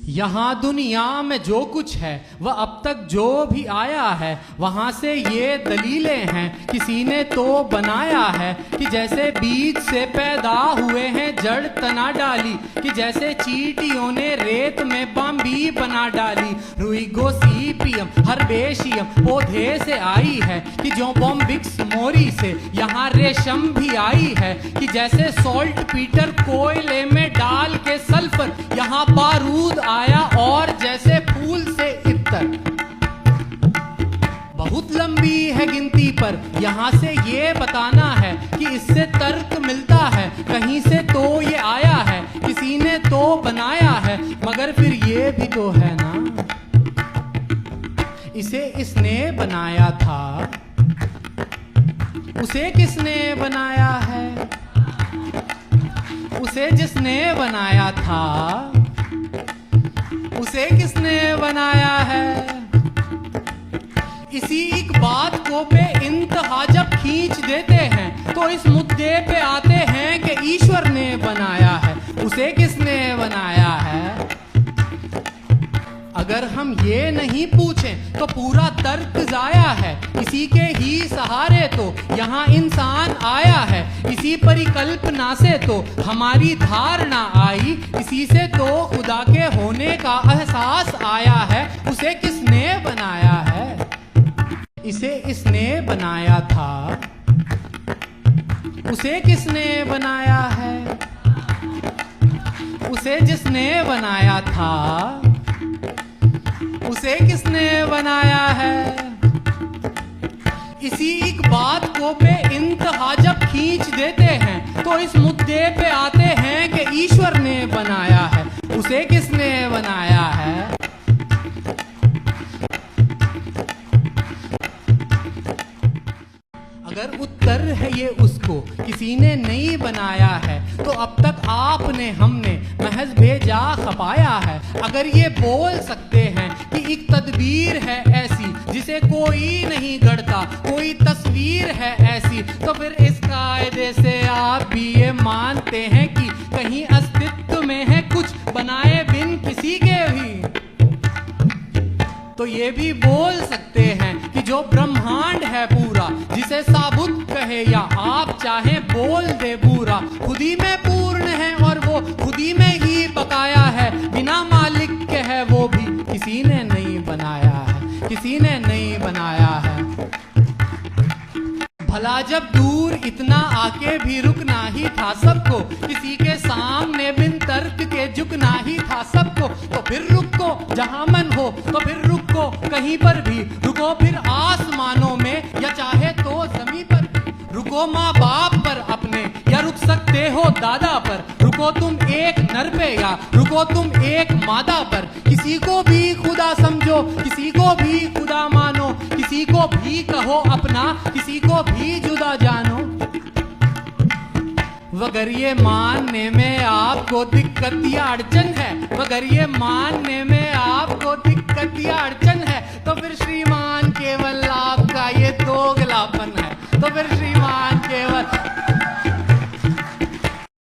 यहाँ दुनिया में जो कुछ है वह अब तक जो भी आया है वहाँ से ये दलीलें हैं किसी ने तो बनाया है कि जैसे बीज से पैदा हुए हैं जड़ तना डाली, कि जैसे चींटियों ने रेत में बाम्बी बना डाली। रुई गोसिपियम हर्बेशियम पौधे से आई है कि जो बॉम्बिक्स मोरी से यहाँ रेशम भी आई है, कि जैसे सॉल्ट पीटर कोयले में डाल के सल्फर यहाँ बारूद आया, और जैसे फूल से इत्तर। बहुत लंबी है गिनती पर यहाँ से ये बताना है कि इससे तर्क मिलता है कहीं से तो ये आया है, किसी ने तो बनाया है, मगर फिर ये भी तो है ना इसे इसने बनाया था। उसे किसने बनाया है? उसे जिसने बनाया था उसे किसने बनाया है? इसी एक बात को बेइंतहा जब खींच देते हैं तो इस मुद्दे पे आते हैं कि ईश्वर ने बनाया है। उसे किसने बनाया है? अगर हम ये नहीं पूछें तो पूरा तर्क जाया है। इसी के ही सहारे तो यहाँ इंसान आया है, इसी परिकल्पना से तो हमारी धारणा आई, इसी से तो खुदा के होने का एहसास आया है। उसे किसने बनाया है? इसे इसने बनाया था। उसे किसने बनाया है? उसे जिसने बनाया था उसे किसने बनाया है? इसी एक बात को बेइंतहा जब खींच देते हैं तो इस मुद्दे पे आते हैं कि ईश्वर ने बनाया है। उसे किसने बनाया है? अगर उत्तर है ये उसको किसी ने नहीं बनाया है तो अब तक आपने हमने महज भेजा खपाया है। अगर ये बोल सकते हैं कि एक तदबीर है ऐसी जिसे कोई नहीं गढ़ता, कोई तस्वीर है ऐसी, तो फिर इस कायदे से आप भी ये मानते हैं कि कहीं अस्तित्व में है कुछ बनाए बिन किसी के भी। तो ये भी बोल सकते हैं कि जो ब्रह्मांड है पूरा, जिसे साबुत कहे या आप चाहें बोल दे पूरा, खुदी में पूर्ण है और वो खुदी में ही बकाया है। बिना मालिक के है वो भी किसी ने नहीं बनाया है, किसी ने नहीं बनाया है। भला जब दूर इतना आके भी रुकना ही था सबको, किसी के सामने बिन तर्क के झुकना ही था सबको, तो फिर रुको जहां मन हो, तो फिर रुको कहीं पर भी, रुको फिर आसमानों में या चाहे तो जमीन पर, रुको माँ बाप पर अपने या रुक सकते हो दादा पर, रुको तुम एक नर पे या रुको तुम एक मादा पर। किसी को भी खुदा समझो, किसी को भी खुदा मानो, किसी को भी कहो अपना, किसी को भी जुदा जानो। मगर ये मानने में आपको दिक्कत या अड़चन है, मगर ये मानने में आपको दिक्कत या अड़चन